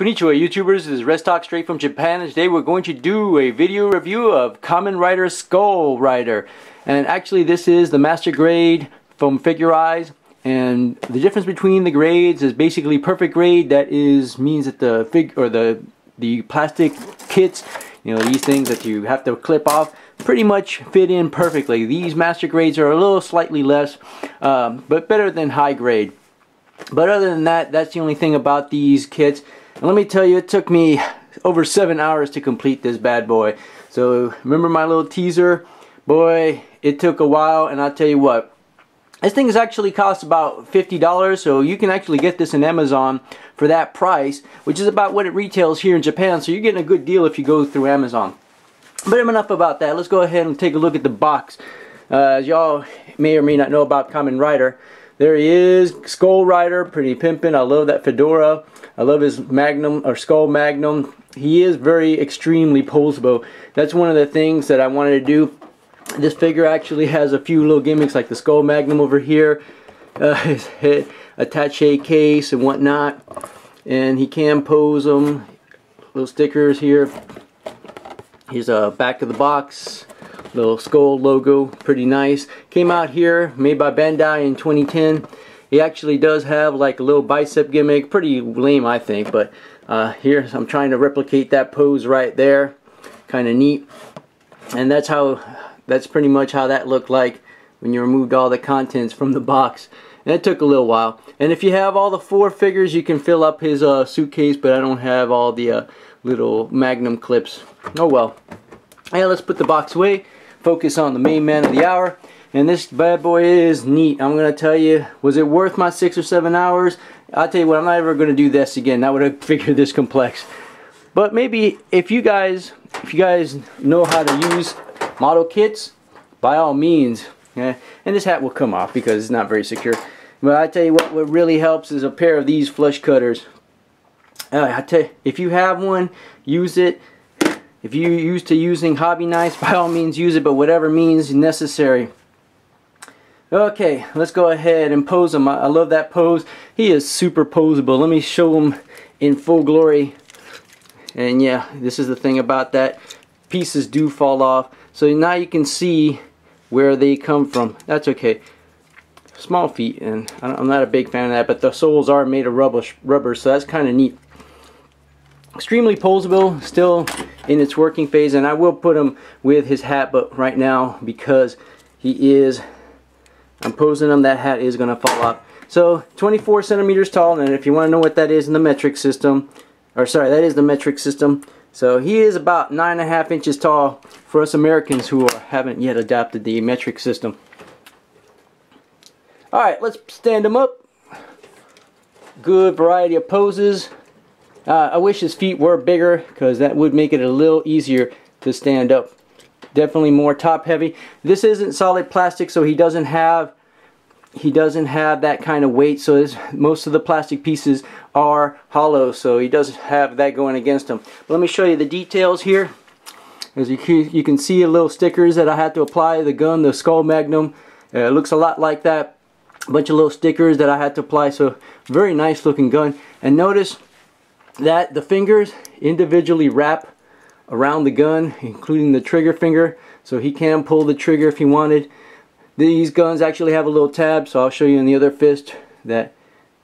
Konnichiwa YouTubers, this is Restock straight from Japan, and today we're going to do a video review of Kamen Rider Skull Rider. And actually this is the master grade from Figurise, and the difference between the grades is basically perfect grade, that means that the plastic kits, you know, these things that you have to clip off, pretty much fit in perfectly. These master grades are a little slightly less, but better than high grade. But other than that, that's the only thing about these kits. And let me tell you, it took me over 7 hours to complete this bad boy. So remember my little teaser? Boy, it took a while, and I'll tell you what, this thing is actually cost about $50, so you can actually get this in Amazon for that price, which is about what it retails here in Japan, so you're getting a good deal if you go through Amazon. But enough about that. Let's go ahead and take a look at the box. As y'all may or may not know about Kamen Rider, there he is, Skull Rider, pretty pimpin'. I love that fedora. I love his Magnum, or Skull Magnum. He is very extremely posable. That's one of the things that I wanted to do. This figure actually has a few little gimmicks, like the Skull Magnum over here, his head attache case and whatnot, and he can pose them. Little stickers here. Here's a back of the box. Little skull logo, pretty nice. Came out here, made by Bandai in 2010. He actually does have like a little bicep gimmick, pretty lame I think, but here I'm trying to replicate that pose right there. Kind of neat. And that's pretty much how that looked like when you removed all the contents from the box. And it took a little while. And if you have all the 4 figures, you can fill up his suitcase, but I don't have all the little Magnum clips. Oh well. Yeah, let's put the box away. Focus on the main man of the hour, and this bad boy is neat. I'm gonna tell you, was it worth my 6 or 7 hours? I'll tell you what, I'm not ever gonna do this again. Not with a figure this complex. But maybe if you guys know how to use model kits, by all means. Yeah, and this hat will come off because it's not very secure. But I tell you what really helps is a pair of these flush cutters. I tell you, if you have one, use it. If you're used to using hobby knives, by all means use it, but whatever means necessary. Okay, let's go ahead and pose him. I love that pose. He is super posable. Let me show him in full glory. And yeah, this is the thing about that. Pieces do fall off. So now you can see where they come from. That's okay. Small feet, and I'm not a big fan of that, but the soles are made of rubber, so that's kind of neat. Extremely posable, still in its working phase, and I will put him with his hat, but right now, because I'm posing him, that hat is going to fall off. So 24 centimeters tall, and if you want to know what that is in the metric system, or sorry, that is the metric system. So he is about 9.5 inches tall for us Americans who haven't yet adopted the metric system. Alright, let's stand him up. Good variety of poses. I wish his feet were bigger, because that would make it a little easier to stand up. Definitely more top heavy. This isn't solid plastic, so he doesn't have that kind of weight. So most of the plastic pieces are hollow, so he doesn't have that going against him. But let me show you the details here. As you can see, a little stickers that I had to apply. The gun, the Skull Magnum, it looks a lot like that. A bunch of little stickers that I had to apply. So very nice looking gun. And notice that the fingers individually wrap around the gun, including the trigger finger, so he can pull the trigger if he wanted. These guns actually have a little tab, so I'll show you in the other fist that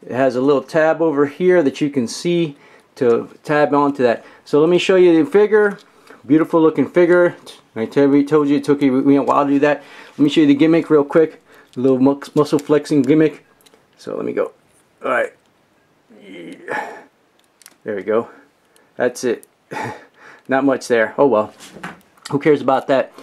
it has a little tab over here that you can see to tab onto that. So let me show you the figure. Beautiful looking figure. I told you it took me a while to do that. Let me show you the gimmick real quick. A little muscle flexing gimmick. So let me go. Alright. There we go. That's it. Not much there. Oh well. Who cares about that?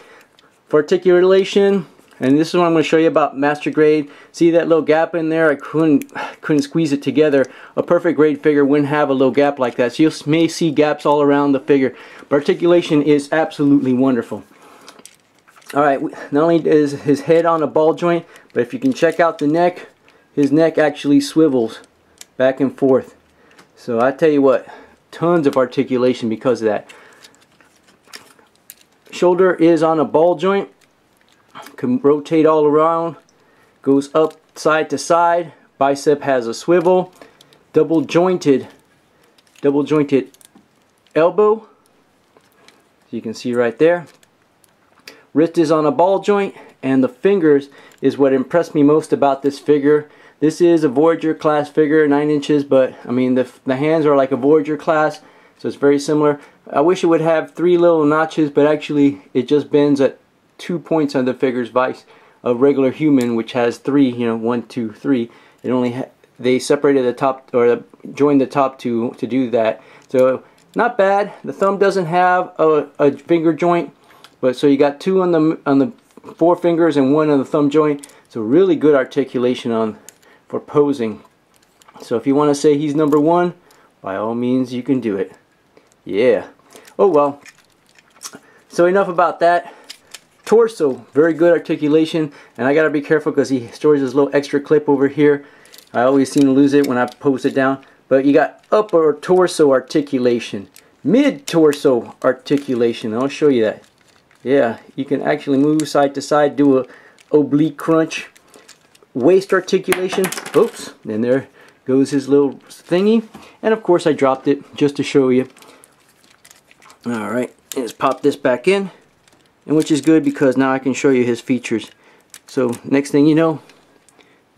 For articulation, and this is what I'm going to show you about master grade. See that little gap in there? I couldn't squeeze it together. A perfect grade figure wouldn't have a little gap like that. So you may see gaps all around the figure. But articulation is absolutely wonderful. Alright, not only is his head on a ball joint, but if you can check out the neck, his neck actually swivels back and forth. So I tell you what, tons of articulation because of that. Shoulder is on a ball joint, can rotate all around, goes up side to side. Bicep has a swivel, double jointed double jointed elbow, so you can see right there. Wrist is on a ball joint, and the fingers is what impressed me most about this figure. This is a Voyager class figure, 9 inches, but I mean the hands are like a Voyager class, so it's very similar. I wish it would have 3 little notches, but actually it just bends at 2 points on the figure's vice. A regular human, which has 3, you know, 1, 2, 3. It only they separated the top, or joined the top to do that. So not bad. The thumb doesn't have a finger joint, but so you got 2 on the 4 fingers and 1 on the thumb joint. So really good articulation for posing. So if you want to say he's number 1, by all means you can do it. Yeah. Oh well. So enough about that. Torso, very good articulation, and I gotta be careful because he stores his little extra clip over here. I always seem to lose it when I pose it down. But you got upper torso articulation, mid torso articulation. I'll show you that. Yeah, you can actually move side to side, do a oblique crunch. Waist articulation. Oops, and there goes his little thingy. And of course I dropped it just to show you. Alright, let's pop this back in. And which is good because now I can show you his features. So next thing you know,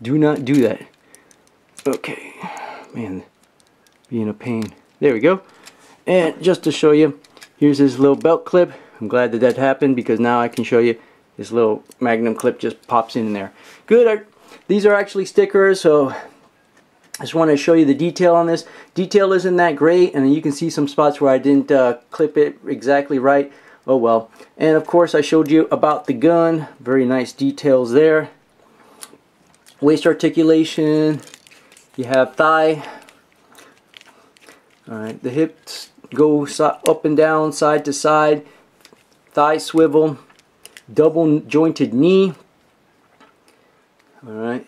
do not do that. Okay, man, being a pain. There we go. And just to show you, here's his little belt clip. I'm glad that happened because now I can show you this little Magnum clip just pops in there. Good. These are actually stickers, so I just want to show you the detail on this. Detail isn't that great, and you can see some spots where I didn't clip it exactly right. Oh well. And of course I showed you about the gun. Very nice details there. Waist articulation. You have thigh. Alright, the hips go up and down, side to side. Thigh swivel. Double jointed knee. Alright.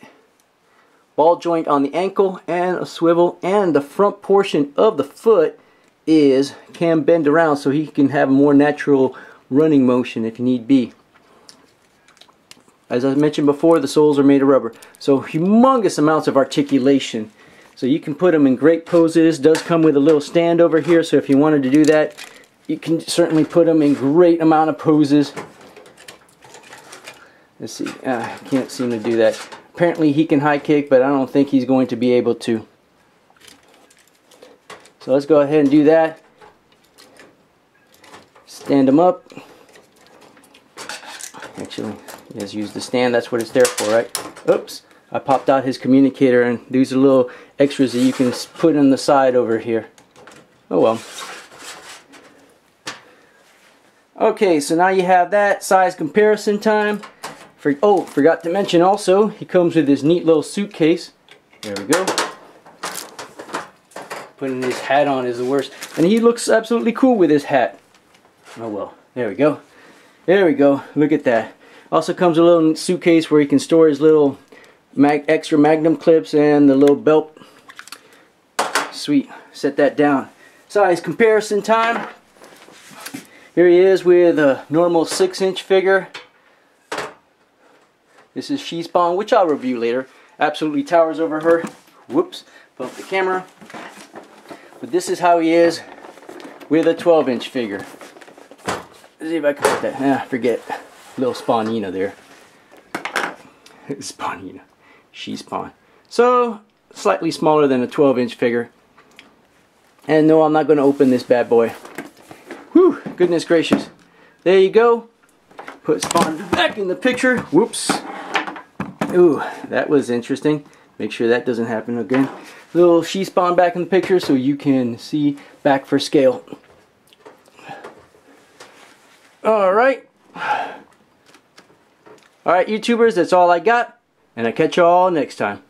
Ball joint on the ankle and a swivel. And the front portion of the foot can bend around so he can have more natural running motion if need be. As I mentioned before, the soles are made of rubber, so humongous amounts of articulation. So you can put them in great poses. Does come with a little stand over here, so if you wanted to do that, you can certainly put them in great amount of poses. Let's see, I can't seem to do that. Apparently he can high kick, but I don't think he's going to be able to. So let's go ahead and do that. Stand him up. Actually, let's use the stand. That's what it's there for, right? Oops. I popped out his communicator, and these are little extras that you can put on the side over here. Oh well. Okay, so now you have that. Size comparison time. Forgot to mention also, he comes with this neat little suitcase. There we go. Putting his hat on is the worst. And he looks absolutely cool with his hat. Oh well, there we go. There we go, look at that. Also comes a little suitcase where he can store his little extra Magnum clips and the little belt. Sweet, set that down. Size comparison time. Here he is with a normal 6-inch figure. This is She-Spawn, which I'll review later. Absolutely towers over her. Whoops, bumped the camera. But this is how he is with a 12-inch figure. Let's see if I can put that. Forget. Little Spawnina there. Spawnina. She-Spawn. So, slightly smaller than a 12-inch figure. And no, I'm not going to open this bad boy. Whew, goodness gracious. There you go. Put Spawn back in the picture. Whoops. Ooh, that was interesting. Make sure that doesn't happen again. Little She-Spawn back in the picture so you can see back for scale. Alright. Alright, YouTubers, that's all I got. And I'll catch you all next time.